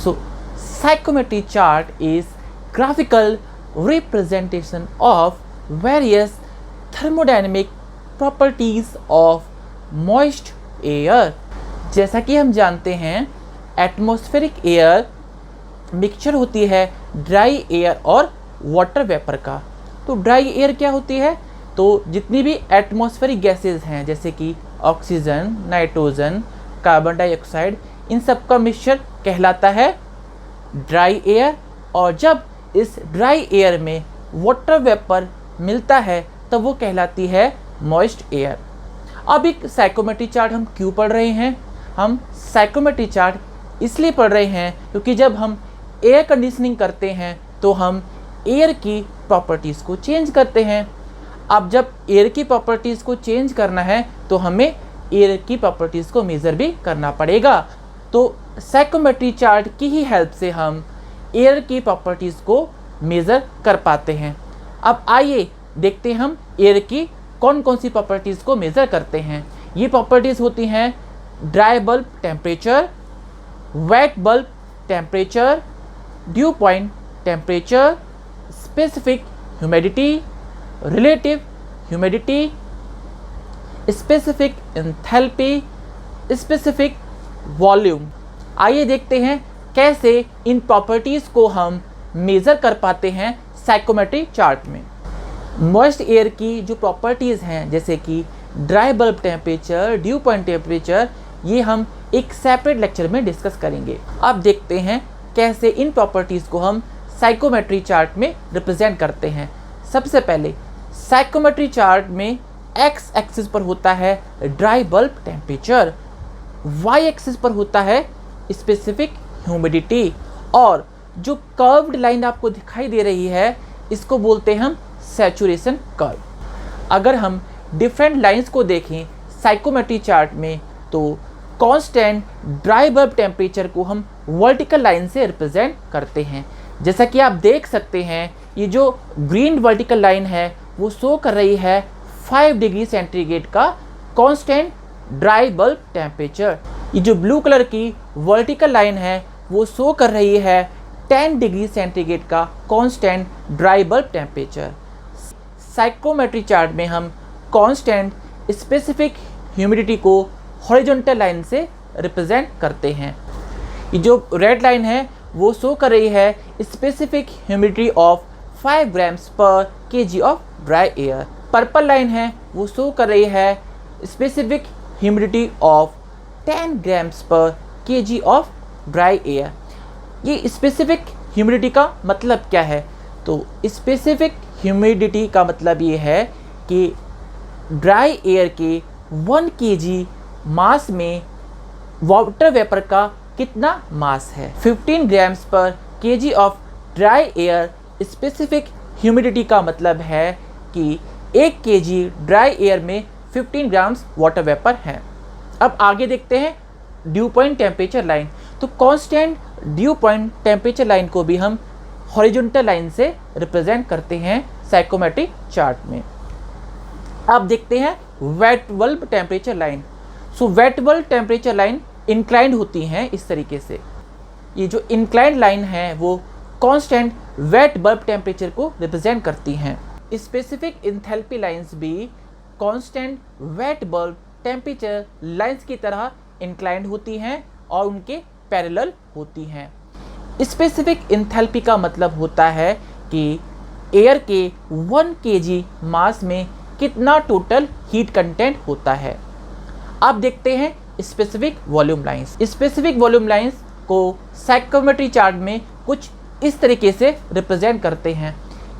So psychometry chart is graphical representation of various thermodynamic properties of moist air. जैसा कि हम जानते हैं एटमॉस्फेरिक एयर मिक्सचर होती है ड्राई एयर और वाटर वेपर का। तो ड्राई एयर क्या होती है? तो जितनी भी एटमॉस्फेरिक गैसेस हैं जैसे कि ऑक्सीजन, नाइट्रोजन, कार्बन डाइऑक्साइड, इन सब का मिक्सचर कहलाता है ड्राई एयर। और जब इस ड्राई एयर में वाटर वेपर मिलता है तब वो कहलाती है मॉइस्ट एयर। अब एक साइकोमेट्री चार्ट हम क्यों पढ़ रहे हैं? हम साइकोमेट्री चार्ट इसलिए पढ़ रहे हैं क्योंकि जब हम एयर कंडीशनिंग करते हैं तो हम एयर की प्रॉपर्टीज़ को चेंज करते हैं। अब जब एयर की प्रॉपर्टीज़ को चेंज करना है तो हमें एयर की प्रॉपर्टीज़ को मेज़र भी करना पड़ेगा। तो साइकोमेट्री चार्ट की ही हेल्प से हम एयर की प्रॉपर्टीज़ को मेज़र कर पाते हैं। अब आइए देखते हैं हम एयर की कौन कौन सी प्रॉपर्टीज़ को मेज़र करते हैं। ये प्रॉपर्टीज़ होती हैं dry bulb temperature, wait bulb temperature, due point temperature, specific humidity, relative humidity, specific enthalpy, specific volume. आइए देखते हैं कैसे इन प्रॉपर्टीज़ को हम मेज़र कर पाते हैं साइकोमेट्री चार्ट में। मॉइस्ट एयर की जो प्रॉपर्टीज़ हैं जैसे कि dry bulb temperature, due point temperature, ये हम एक सेपरेट लेक्चर में डिस्कस करेंगे। अब देखते हैं कैसे इन प्रॉपर्टीज़ को हम साइकोमेट्री चार्ट में रिप्रेजेंट करते हैं। सबसे पहले साइकोमेट्री चार्ट में एक्स एक्सिस पर होता है dry bulb temperature, Y axis पर होता है स्पेसिफिक ह्यूमिडिटी, और जो कर्व्ड लाइन आपको दिखाई दे रही है इसको बोलते हैं हम सैचुरेशन कर्व। अगर हम डिफरेंट लाइंस को देखें साइकोमेट्री चार्ट में तो कांस्टेंट ड्राई बल्ब टेम्परेचर को हम वर्टिकल लाइन से रिप्रेजेंट करते हैं। जैसा कि आप देख सकते हैं ये जो ग्रीन वर्टिकल लाइन है वो शो कर रही है 5 डिग्री सेंटीग्रेड का कांस्टेंट ड्राई बल्ब टेम्परेचर। ये जो ब्लू कलर की वर्टिकल लाइन है वो शो कर रही है 10 डिग्री सेंटीग्रेड का constant dry bulb temperature. Psychometry chart में हम कांस्टेंट स्पेसिफिक ह्यूमिडिटी को हॉरिजॉन्टल लाइन से रिप्रेजेंट करते हैं। ये जो रेड लाइन है वो शो कर रही है स्पेसिफिक ह्यूमिडिटी ऑफ 5 ग्राम्स पर KG of dry air. Purple line है वो शो कर रही है स्पेसिफिक ह्यूमिडिटी ऑफ 10 ग्राम्स पर केजी ऑफ ड्राई एयर। ये स्पेसिफिक ह्यूमिडिटी का मतलब क्या है? तो स्पेसिफिक ह्यूमिडिटी का मतलब ये है कि ड्राई एयर के 1 केजी मास में वाटर वेपर का कितना मास है। 15 ग्राम्स पर KG of dry air specific humidity का मतलब है कि 1 केजी ड्राई एयर में 15 ग्राम्स वाटर वेपर है। अब आगे देखते हैं ड्यू पॉइंट टेम्परेचर लाइन। तो constant due point temperature line को भी हम हॉरिजॉन्टल लाइन से रिप्रेजेंट करते हैं साइकोमेट्री चार्ट में। अब देखते हैं wet bulb temperature line. So wet bulb temperature line inclined होती हैं इस तरीके से। ये जो इंक्लाइंड लाइन है वो कांस्टेंट वेट बल्ब टेम्परेचर को रिप्रेजेंट करती हैं। स्पेसिफिक एंथैल्पी लाइंस भी constant wait bulb temperature lines की तरह इंक्लाइंड होती हैं और उनके पैरेलल होती हैं। स्पेसिफिक एंथैल्पी का मतलब होता है कि एयर के 1 केजी मास में कितना टोटल हीट कंटेंट होता है। अब देखते हैं specific volume lines. Specific volume lines को साइकोमेट्री चार्ट में कुछ इस तरीके से रिप्रेजेंट करते हैं।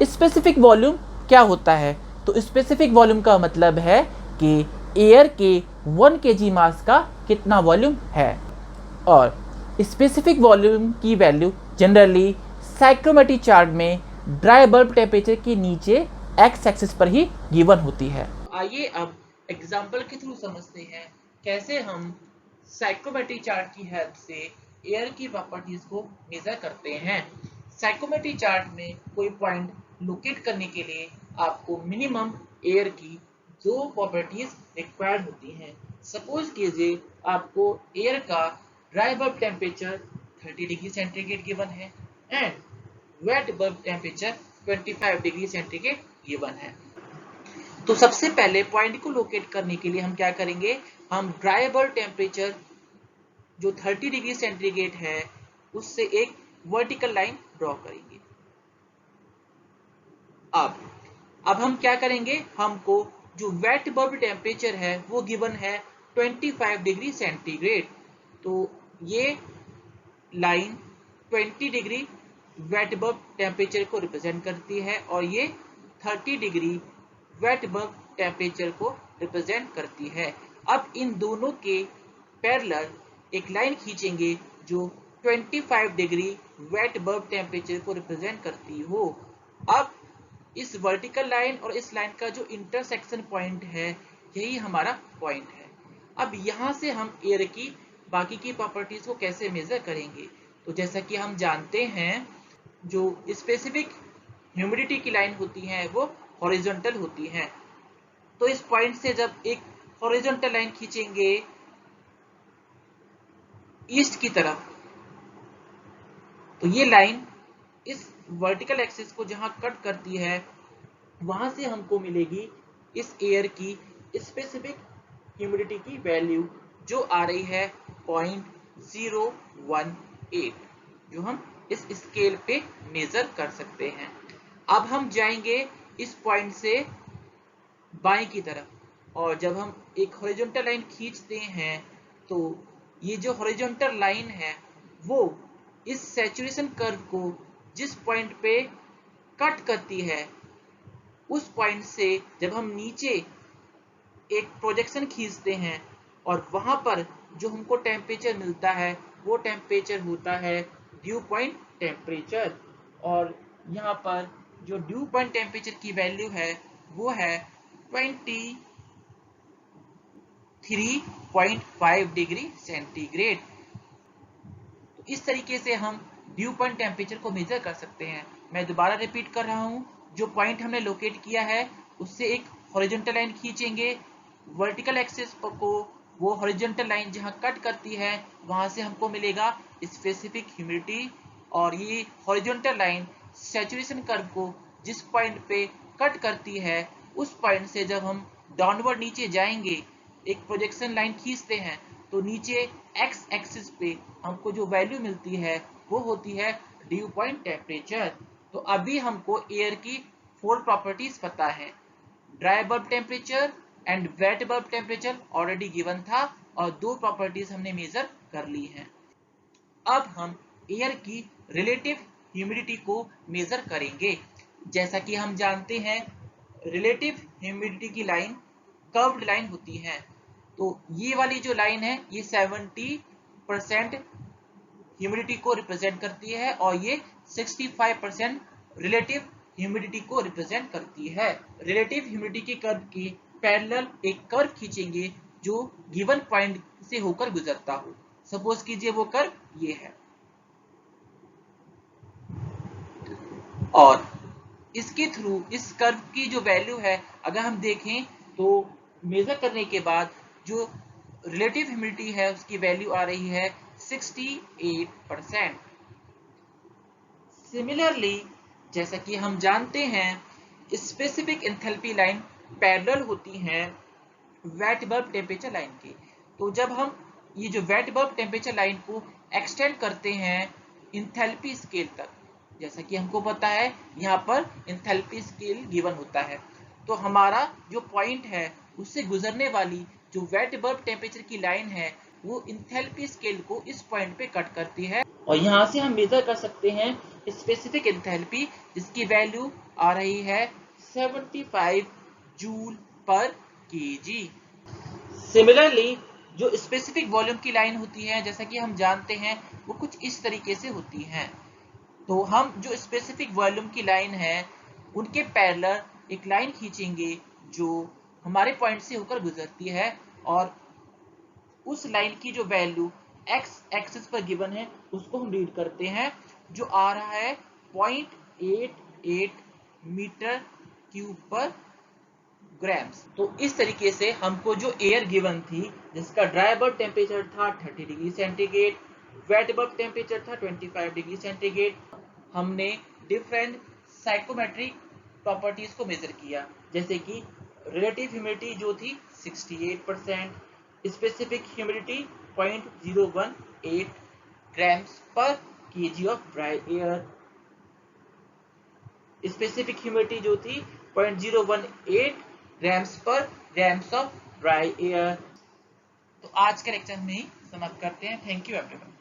स्पेसिफिक वॉल्यूम क्या होता है? तो स्पेसिफिक वॉल्यूम का मतलब है कि एयर के 1 केजी मास का कितना वॉल्यूम है, और स्पेसिफिक वॉल्यूम की वैल्यू जनरली साइकोमेट्री चार्ट में ड्राई बल्ब टेम्परेचर के नीचे एक्स एक्सिस पर ही गिवन होती है। आइए अब एग्जांपल के थ्रू समझते हैं कैसे हम साइकोमेट्री चार्ट की हेल्प से एयर की प्रॉपर्टीज को मेजर करते हैं। साइकोमेट्री चार्ट में कोई पॉइंट लोकेट करने के लिए आपको मिनिमम एयर की 2 प्रॉपर्टीज रिक्वायर्ड होती हैं। सपोज कीजिए आपको एयर का dry bulb temperature 30 degree centigrade given है and wet bulb temperature 25 degree centigrade given है। तो सबसे पहले पॉइंट को लोकेट करने के लिए हम क्या करेंगे, हम ड्राई बल्ब टेम्परेचर जो 30 डिग्री सेंटीग्रेड है उससे एक वर्टिकल लाइन ड्रॉ करेंगे। अब हम क्या करेंगे, हमको जो वेट बल्ब टेम्परेचर है वो गिवन है 25 डिग्री सेंटीग्रेड। तो ये line 20 degree wait bulb temperature को रिप्रेजेंट करती है और ये 30 डिग्री वेट बल्ब टेम्परेचर को रिप्रेजेंट करती है। अब इन दोनों के पैरेलल एक लाइन खींचेंगे जो 25 डिग्री वेट बल्ब टेम्परेचर को रिप्रेजेंट करती हो। अब इस वर्टिकल लाइन और इस लाइन का जो इंटरसेक्शन पॉइंट है यही हमारा पॉइंट है। अब यहाँ से हम एयर की बाकी की प्रॉपर्टीज को कैसे मेजर करेंगे, तो जैसा कि हम जानते हैं जो स्पेसिफिक ह्यूमिडिटी की लाइन होती है वो हॉरिजॉन्टल होती है। तो इस पॉइंट से जब एक हॉरिजॉन्टल लाइन खींचेंगे ईस्ट की तरफ, तो ये लाइन इस वर्टिकल एक्सिस को जहां कट करती है वहां से हमको मिलेगी इस एयर की स्पेसिफिक ह्यूमिडिटी की वैल्यू जो आ रही है 0.018, जो हम इस स्केल पे मेजर कर सकते हैं। अब हम जाएंगे इस पॉइंट से बाएं की तरफ और जब हम एक हॉरिजॉन्टल लाइन खींचते हैं तो ये जो हॉरिजॉन्टल लाइन है वो इस सैचुरेशन कर्व को जिस पॉइंट पे कट करती है उस पॉइंट से जब हम नीचे एक प्रोजेक्शन खींचते हैं और वहां पर जो हमको टेम्परेचर मिलता है वो टेम्परेचर होता है ड्यू पॉइंट टेम्परेचर। और यहाँ पर जो ड्यू पॉइंट टेम्परेचर की वैल्यू है वो है 23.5 डिग्री सेंटीग्रेड। तो इस तरीके से हम ड्यू पॉइंट टेम्परेचर को मेजर कर सकते हैं। मैं दोबारा रिपीट कर रहा हूँ, जो पॉइंट हमने लोकेट किया है उससे एक हॉरिजॉन्टल लाइन खींचेंगे, वर्टिकल एक्सिस को वो हॉरिजॉन्टल लाइन जहां कट करती है वहां से हमको मिलेगा स्पेसिफिक ह्यूमिडिटी, और ये हॉरिजॉन्टल लाइन सैचुरेशन कर्व को जिस पॉइंट पे कट करती है उस पॉइंट से जब हम डाउनवर्ड नीचे जाएंगे एक प्रोजेक्शन लाइन खींचते हैं तो नीचे एक्स एक्सिस पे हमको जो वैल्यू मिलती है वो होती है ड्यू पॉइंट टेम्परेचर। तो अभी हमको एयर की 4 प्रॉपर्टीज पता है, dry bulb temperature and wet bulb temperature already given था और 2 प्रॉपर्टीज हमने मेजर कर ली हैं। अब हम एयर की रिलेटिव ह्यूमिडिटी को मेजर करेंगे। जैसा कि हम जानते हैं रिलेटिव ह्यूमिडिटी की लाइन कर्व्ड लाइन होती है। तो ये वाली जो लाइन है ये 70% ह्यूमिडिटी को रिप्रेजेंट करती है और ये 65% रिलेटिव ह्यूमिडिटी को रिप्रेजेंट करती है। रिलेटिव ह्यूमिडिटी के कर्व के पैरेलल एक कर्व खींचेंगे जो गिवन पॉइंट से होकर गुजरता हो। सपोज कीजिए वो कर्व ये है और इसके थ्रू इस कर्व की जो वैल्यू है अगर हम देखें तो मेजर करने के बाद जो रिलेटिव ह्यूमिडिटी है उसकी वैल्यू आ रही है 68%। सिमिलरली जैसा कि हम जानते हैं स्पेसिफिक एंथैल्पी लाइन पैरेलल होती हैं वेट बल्ब टेम्परेचर लाइन के। तो जब हम ये जो वेट बल्ब टेम्परेचर लाइन को एक्सटेंड करते हैं एंथैल्पी स्केल तक, जैसा कि हमको पता है यहाँ पर एंथैल्पी स्केल गिवन होता है, तो हमारा जो पॉइंट है उससे गुजरने वाली जो वेट बल्ब टेम्परेचर की लाइन है वो एंथैल्पी स्केल को इस पॉइंट पे कट करती है और यहाँ से हम मेजर कर सकते हैं स्पेसिफिक एंथैल्पी जिसकी वैल्यू आ रही है 75 जूल पर केजी। सिमिलरली जो स्पेसिफिक वॉल्यूम की लाइन होती है जैसा कि हम जानते हैं वो कुछ इस तरीके से होती हैं। तो हम जो स्पेसिफिक वॉल्यूम की लाइन है उनके पैरेलल एक लाइन खींचेंगे जो हमारे पॉइंट से होकर गुजरती है और उस लाइन की जो वैल्यू एक्स एक्सिस पर गिवन है उसको हम रीड करते हैं जो आ रहा है 0.88 मीटर क्यूब पर ग्राम्स। तो इस तरीके से हमको जो एयर गिवन थी जिसका ड्राई बल्ब टेम्परेचर था 30 degree centigrade, wait bulb temperature था 25 डिग्री सेंटीग्रेड। हमने डिफरेंट साइकोमेट्रिक प्रॉपर्टीज को मेजर किया, जैसे कि रिलेटिव ह्यूमिडिटी जो थी 68%, स्पेसिफिक ह्यूमिडिटी 0.018 ग्राम्स पर KG of dry air, specific humidity जो थी 0.018 ग्राम्स ऑफ ड्राई एयर। तो आज के लेक्चर में ही समाप्त करते हैं। Thank you everyone.